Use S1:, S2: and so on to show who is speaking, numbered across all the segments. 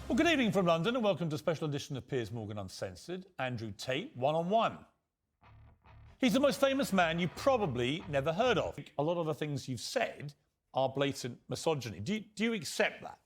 S1: Well, good evening from London and welcome to a special edition of Piers Morgan Uncensored. Andrew Tate, one-on-one. He's the most famous man you probably never heard of. A lot of the things you've said are blatant misogyny. Do you accept that?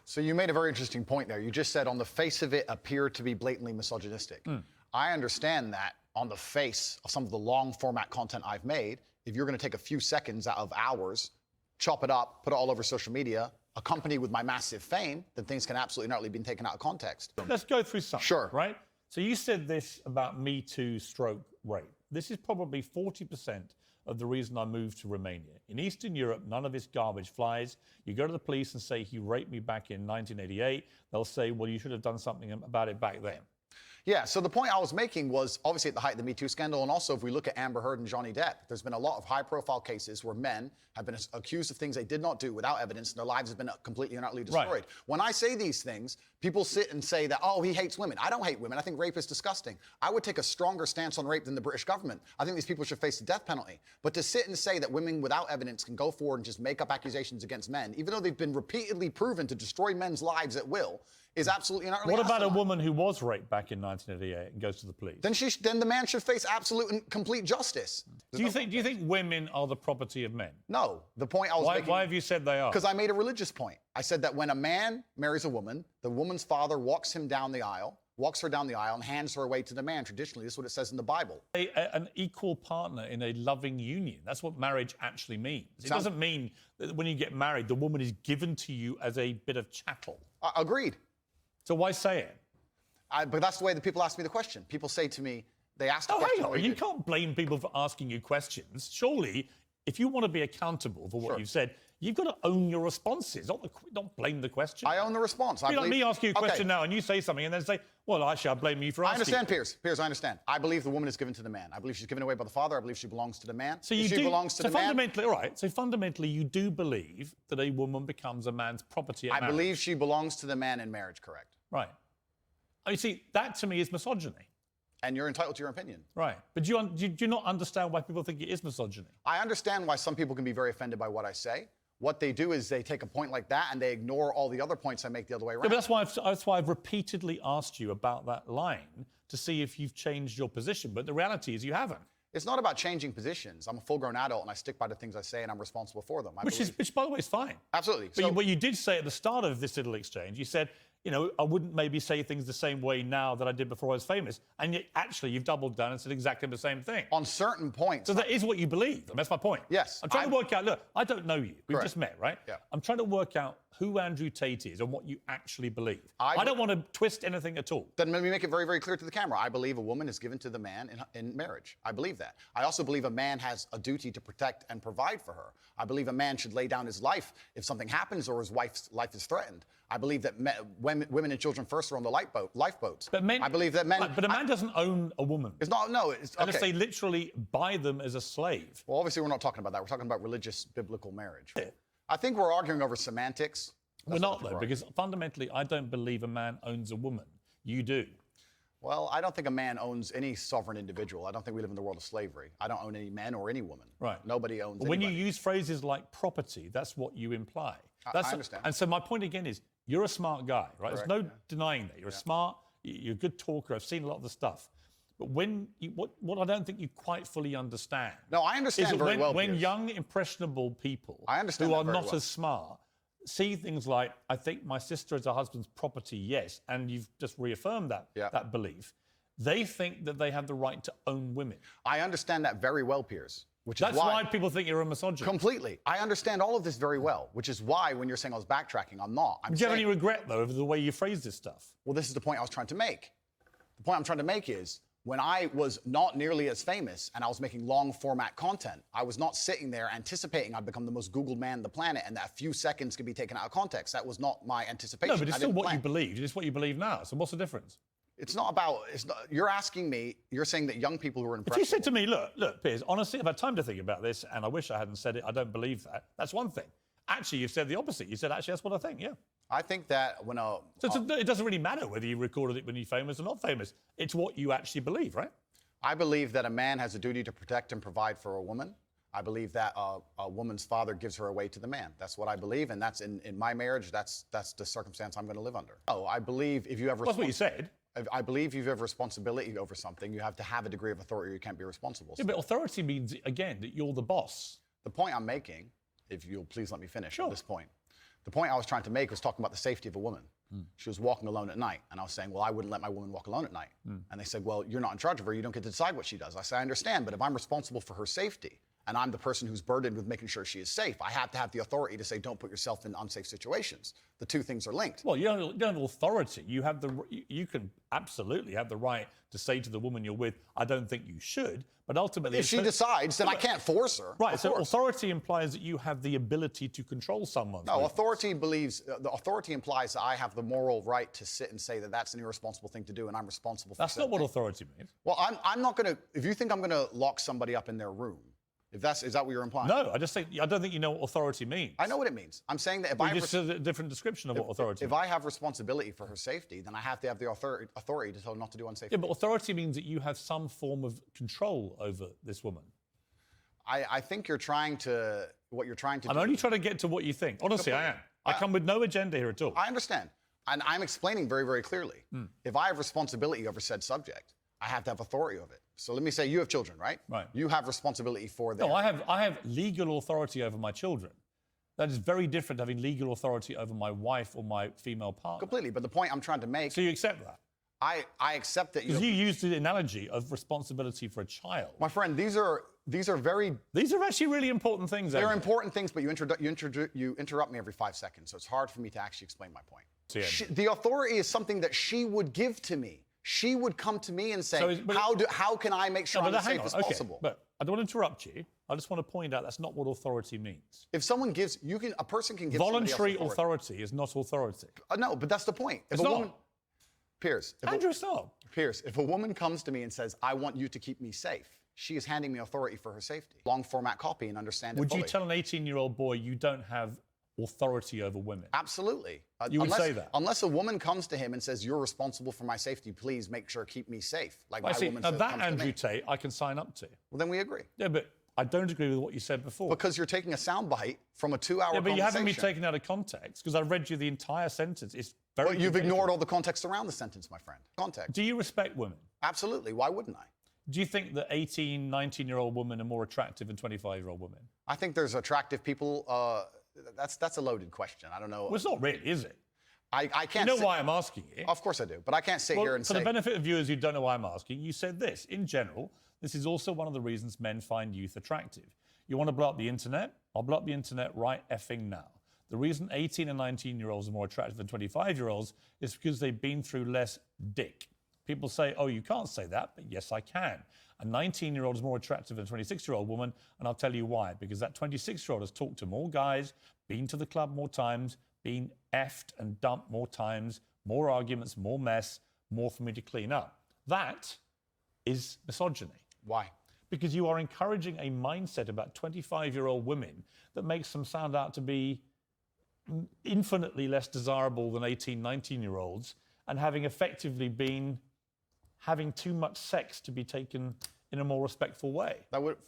S2: So you made a very interesting point there. You just said on the face of it appear to be blatantly misogynistic. I understand that on the face of some of the long format content I've made, if you're going to take a few seconds out of hours, chop it up, put it all over social media, accompanied with my massive fame, then things can absolutely not be taken out of context.
S1: Let's go through some.
S2: Sure.
S1: Right? So you said this about Me Too stroke rape. This is probably 40% of the reason I moved to Romania. In Eastern Europe, none of this garbage flies. You go to the police and say, he raped me back in 1988. They'll say, well, you should have done something about it back then.
S2: Yeah, so the point I was making was obviously at the height of the Me Too scandal, and also if we look at Amber Heard and Johnny Depp, there's been a lot of high-profile cases where men have been accused of things they did not do without evidence, and their lives have been completely and utterly destroyed.
S1: Right.
S2: When I say these things, people sit and say that, oh, he hates women. I don't hate women. I think rape is disgusting. I would take a stronger stance on rape than the British government. I think these people should face the death penalty. But to sit and say that women without evidence can go forward and just make up accusations against men, even though they've been repeatedly proven to destroy men's lives at will, is absolutely and utterly
S1: What about a
S2: asinine.
S1: woman who was raped back in 1988 and goes to the police?
S2: Then the man should face absolute and complete justice.
S1: Do you think women are the property of men?
S2: No. The point I was making...
S1: Why have you said they are?
S2: Because I made a religious point. I said that when a man marries a woman, the woman's father walks her down the aisle, and hands her away to the man. Traditionally, this is what it says in the Bible.
S1: An equal partner in a loving union. That's what marriage actually means. It doesn't mean that when you get married, the woman is given to you as a bit of chattel.
S2: Agreed.
S1: So why say it?
S2: But that's the way that people ask me the question. People say to me, they ask the question.
S1: Hang on. You can't blame people for asking you questions. Surely, if you want to be accountable for what you've said, you've got to own your responses, not blame the question.
S2: I own the response.
S1: Like me asking you a question now and you say something and then say, well, actually, I blame you for asking.
S2: I understand, Piers. Piers, I understand. I believe the woman is given to the man. I believe she's given away by the father. I believe she belongs to the man.
S1: So fundamentally, all right. So fundamentally, you do believe that a woman becomes a man's property at marriage.
S2: I believe she belongs to the man in marriage, correct.
S1: Right. Oh, you see, that to me is misogyny.
S2: And you're entitled to your opinion.
S1: Right. But do you not understand why people think it is misogyny?
S2: I understand why some people can be very offended by what I say. What they do is they take a point like that and they ignore all the other points I make the other way around.
S1: Yeah, but that's why I've repeatedly asked you about that line to see if you've changed your position. But the reality is you haven't.
S2: It's not about changing positions. I'm a full-grown adult and I stick by the things I say and I'm responsible for them.
S1: Which, by the way, is fine.
S2: Absolutely.
S1: But what you did say at the start of this little exchange, you said, you know, I wouldn't maybe say things the same way now that I did before I was famous. And yet, actually, you've doubled down and said exactly the same thing.
S2: On certain points.
S1: So that is what you believe. That's my point.
S2: Yes.
S1: I'm trying to work out, look, I don't know you. We've just met, right?
S2: Yeah.
S1: I'm trying to work out who Andrew Tate is and what you actually believe. I don't want to twist anything at all.
S2: Then let me make it very, very clear to the camera. I believe a woman is given to the man in marriage. I believe that. I also believe a man has a duty to protect and provide for her. I believe a man should lay down his life if something happens or his wife's life is threatened. I believe that women and children first are on the lifeboats.
S1: But men,
S2: I believe that men...
S1: But a man doesn't own a woman.
S2: It's not, no. It's,
S1: unless they literally buy them as a slave.
S2: Well, obviously we're not talking about that. We're talking about religious, biblical marriage.
S1: Yeah.
S2: I think we're arguing over semantics.
S1: We're not, though, because fundamentally, I don't believe a man owns a woman. You do.
S2: Well, I don't think a man owns any sovereign individual. I don't think we live in the world of slavery. I don't own any men or any woman.
S1: Right.
S2: Nobody owns anybody.
S1: When you use phrases like property, that's what you imply.
S2: I understand.
S1: And so my point again is, you're a smart guy, right?
S2: Correct,
S1: There's no denying that. You're smart, you're a good talker. I've seen a lot of the stuff. But what I don't think you quite fully understand...
S2: No, I understand very well,
S1: when
S2: Piers.
S1: young, impressionable people
S2: who
S1: are not as smart see things like, I think my sister is her husband's property, yes, and you've just reaffirmed that belief, they think that they have the right to own women.
S2: I understand that very well, Piers.
S1: That's why people think you're a misogynist.
S2: Completely. I understand all of this very well, which is why when you're saying I was backtracking, I'm not.
S1: Do you have any regret, though, over the way you phrase this stuff?
S2: Well, this is the point I was trying to make. The point I'm trying to make is, when I was not nearly as famous and I was making long-format content, I was not sitting there anticipating I'd become the most Googled man on the planet and that a few seconds could be taken out of context. That was not my anticipation.
S1: No, but it's still what you believed. It's what you believe now. So what's the difference?
S2: It's not about... you're asking me... You're saying that young people who are impressionable...
S1: If you said to me, look, Piers, honestly, I've had time to think about this and I wish I hadn't said it, I don't believe that, that's one thing. Actually, you've said the opposite. You said, actually, that's what I think, yeah.
S2: I think that when a...
S1: So it doesn't really matter whether you recorded it when you're famous or not famous. It's what you actually believe, right?
S2: I believe that a man has a duty to protect and provide for a woman. I believe that a woman's father gives her away to the man. That's what I believe, and that's in my marriage. That's the circumstance I'm going to live under. Oh, I believe if you have
S1: That's what you said.
S2: I believe if you have responsibility over something, you have to have a degree of authority, or you can't be responsible.
S1: Yeah, but authority means, again, that you're the boss.
S2: The point I'm making, if you'll please let me finish
S1: Sure.
S2: at this point. The point I was trying to make was talking about the safety of a woman. She was walking alone at night, and I was saying, well, I wouldn't let my woman walk alone at night. And they said, well, you're not in charge of her. You don't get to decide what she does. I said, I understand, but if I'm responsible for her safety, and I'm the person who's burdened with making sure she is safe, I have to have the authority to say, don't put yourself in unsafe situations. The two things are linked.
S1: Well, you don't have authority. You can absolutely have the right to say to the woman you're with, I don't think you should, but ultimately...
S2: If she decides, then I can't force her.
S1: Right, so authority implies that you have the ability to control someone.
S2: No, authority implies that I have the moral right to sit and say that that's an irresponsible thing to do, and I'm responsible for
S1: That's not what authority means.
S2: Well, I'm not going to... If you think I'm going to lock somebody up in their room, is that what you're implying?
S1: No, I don't think you know what authority means.
S2: I know what it means. I'm saying that if
S1: I just said a different description of what authority means.
S2: If I have responsibility for her safety, then I have to have the authority to tell her not to do unsafe things.
S1: Yeah, but authority means that you have some form of control over this woman.
S2: I think what you're trying to do...
S1: I'm only trying to get to what you think. Honestly, I am. I come with no agenda here at all.
S2: I understand. And I'm explaining very, very clearly. If I have responsibility over said subject, I have to have authority of it. So let me say you have children, right?
S1: Right.
S2: You have responsibility for them.
S1: No, I have legal authority over my children. That is very different to having legal authority over my wife or my female partner.
S2: Completely. But the point I'm trying to make...
S1: So you accept that?
S2: I accept that you...
S1: Because you used the analogy of responsibility for a child.
S2: My friend, these are very...
S1: These are actually really important things.
S2: They're important things, but you interrupt me every 5 seconds, so it's hard for me to actually explain my point. The authority is something that she would give to me. She would come to me and say, how can I make sure I'm as safe as possible?
S1: But I don't want to interrupt you. I just want to point out that's not what authority means.
S2: If someone gives, a person can give
S1: voluntary authority is not authority.
S2: No, but that's the point.
S1: It's not.
S2: Piers.
S1: Andrew, it's not.
S2: Piers, if a woman comes to me and says, I want you to keep me safe, she is handing me authority for her safety. Long format copy and understand it fully.
S1: Would you tell an 18-year-old boy you don't have authority over women?
S2: Absolutely.
S1: You would say that?
S2: Unless a woman comes to him and says, you're responsible for my safety, please make sure, keep me safe. Like my woman
S1: now
S2: says,
S1: that Andrew Tate, I can sign up to.
S2: Well, then we agree.
S1: Yeah, but I don't agree with what you said before.
S2: Because you're taking a soundbite from a 2-hour conversation.
S1: Yeah, but you haven't been taken out of context, because I read you the entire sentence. It's very...
S2: Well, you've ignored all the context around the sentence, my friend. Context.
S1: Do you respect women?
S2: Absolutely. Why wouldn't I?
S1: Do you think that 18, 19-year-old women are more attractive than 25-year-old women?
S2: I think there's attractive people. That's a loaded question. I don't know.
S1: Well, it's not really, is it?
S2: I can't...
S1: You know why I'm asking you?
S2: Of course I do. But I can't sit here and say...
S1: For the benefit of viewers who don't know why I'm asking, you said this. In general, this is also one of the reasons men find youth attractive. You want to blow up the internet? I'll blow up the internet right effing now. The reason 18 and 19-year-olds are more attractive than 25-year-olds is because they've been through less dick. People say, oh, you can't say that, but yes, I can. A 19-year-old is more attractive than a 26-year-old woman, and I'll tell you why. Because that 26-year-old has talked to more guys, been to the club more times, been effed and dumped more times, more arguments, more mess, more for me to clean up. That is misogyny.
S2: Why?
S1: Because you are encouraging a mindset about 25-year-old women that makes them sound out to be infinitely less desirable than 18, 19-year-olds, and having effectively been having too much sex to be taken in a more respectful way.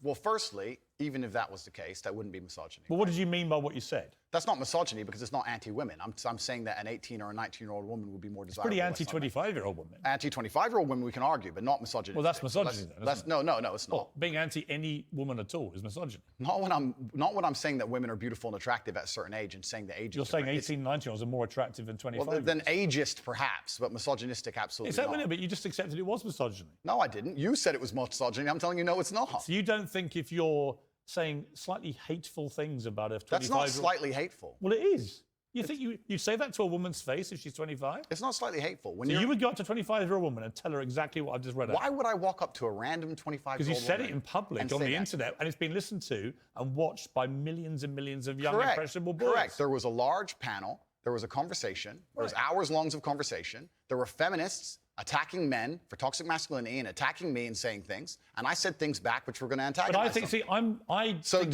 S2: Well, firstly, even if that was the case, that wouldn't be misogyny.
S1: Well, what did you mean by what you said?
S2: That's not misogyny because it's not anti-women. I'm saying that an 18 or a 19-year-old woman would be more desirable.
S1: Pretty anti-25-year-old woman.
S2: Anti-25-year-old women we can argue, but not misogyny.
S1: Well, that's misogyny then, isn't it?
S2: No, it's not.
S1: Well, being anti any woman at all is misogyny.
S2: Not when I'm saying that women are beautiful and attractive at a certain age and saying that age.
S1: You're saying 18, 19-year-olds are more attractive than 25.
S2: Well, than ageist perhaps, but misogynistic absolutely
S1: is that
S2: not.
S1: But you just accepted it was misogyny.
S2: No, I didn't. You said it was misogyny. I'm telling you, no, it's not.
S1: So you don't think if you're saying slightly hateful things about a 25-year-old...
S2: That's not slightly hateful.
S1: Well, it is. You think you say that to a woman's face if she's 25?
S2: It's not slightly hateful.
S1: So you would go up to a 25-year-old woman and tell her exactly what I've just read out?
S2: Why would I walk up to a random 25-year-old woman?
S1: Because you said it in public on the internet, and it's been listened to and watched by millions and millions of young, impressionable boys.
S2: Correct. There was a large panel. There was a conversation. There was hours long of conversation. There were feminists attacking men for toxic masculinity and attacking me and saying things, and I said things back which were going to antagonize them.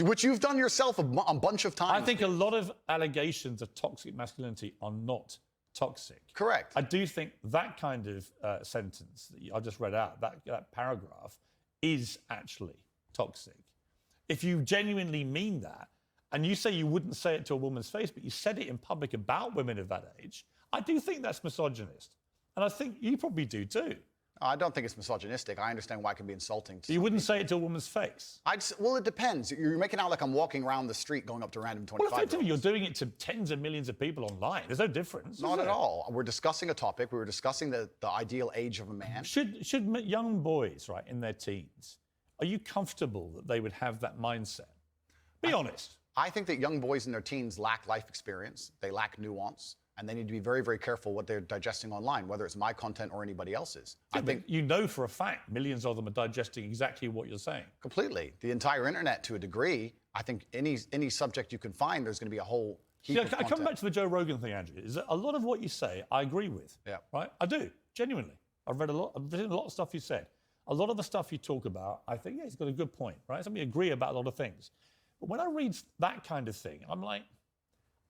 S2: Which you've done yourself a bunch of times.
S1: I think a lot of allegations of toxic masculinity are not toxic.
S2: Correct.
S1: I do think that kind of sentence that I just read out, that paragraph, is actually toxic. if you genuinely mean that, and you say you wouldn't say it to a woman's face, but you said it in public about women of that age, I do think that's misogynist. And I think you probably do too.
S2: I don't think it's misogynistic. I understand why it can be insulting.
S1: You wouldn't say it to a woman's face?
S2: Well, it depends. You're making out like I'm walking around the street going up to random 25-year-olds.
S1: Well, effectively, you're doing it to tens of millions of people online. There's no difference.
S2: Not at all. We're discussing a topic. We were discussing the ideal age of a man.
S1: Should young boys, right, in their teens, are you comfortable that they would have that mindset? Be honest.
S2: I think that young boys in their teens lack life experience. They lack nuance. And they need to be very, very careful what they're digesting online, whether it's my content or anybody else's.
S1: Yeah, I think you know for a fact millions of them are digesting exactly what you're saying.
S2: Completely. The entire internet, to a degree, I think any subject you can find, there's going to be a whole heap of
S1: I
S2: content.
S1: come back to the Joe Rogan thing, Andrew. Is that a lot of what you say, I agree with.
S2: Yeah.
S1: Right? I do, genuinely. I've written a lot of stuff you said. A lot of the stuff you talk about, I think, yeah, he's got a good point, right? So we agree about a lot of things. But when I read that kind of thing, I'm like,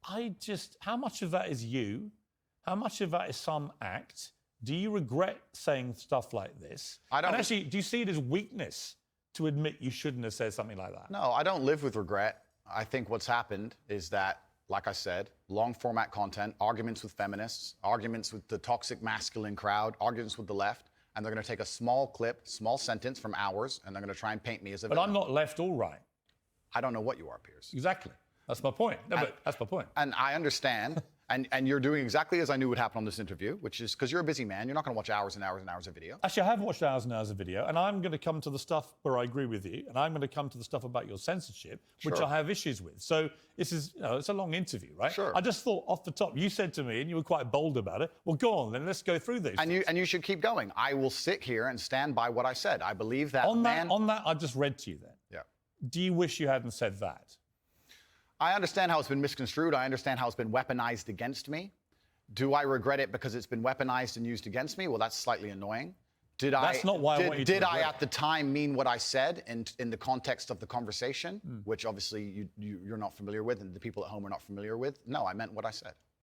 S1: how much of that is you? How much of that is some act? Do you regret saying stuff like this?
S2: I don't.
S1: And actually, do you see it as weakness to admit you shouldn't have said something like that?
S2: No, I don't live with regret. I think what's happened is that, like I said, long format content, arguments with feminists, arguments with the toxic masculine crowd, arguments with the left, and they're going to take a small clip, small sentence from ours, and they're going to try and paint me as a villain.
S1: But I'm not left or right.
S2: I don't know what you are, Piers.
S1: Exactly. That's my point. No, but that's my point.
S2: And I understand. And you're doing exactly as I knew would happen on this interview, which is because you're a busy man. You're not going to watch hours and hours and hours of video.
S1: Actually, I have watched hours and hours of video, and I'm going to come to the stuff where I agree with you, and I'm going to come to the stuff about your censorship, which
S2: Sure.
S1: I have issues with. So this is, it's a long interview, right?
S2: Sure.
S1: I just thought off the top, you said to me, and you were quite bold about it, well, go on, then let's go through these.
S2: And you should keep going. I will sit here and stand by what I said. I believe that
S1: on that, I just read to you then.
S2: Yeah.
S1: Do you wish you hadn't said that?
S2: I understand how it's been misconstrued. I understand how it's been weaponized against me. Do I regret it because it's been weaponized and used against me? Well, that's slightly annoying.
S1: That's not why I want you to
S2: Did I
S1: regret
S2: at the time mean what I said in the context of the conversation, which obviously you're not familiar with and the people at home are not familiar with? No, I meant what I said.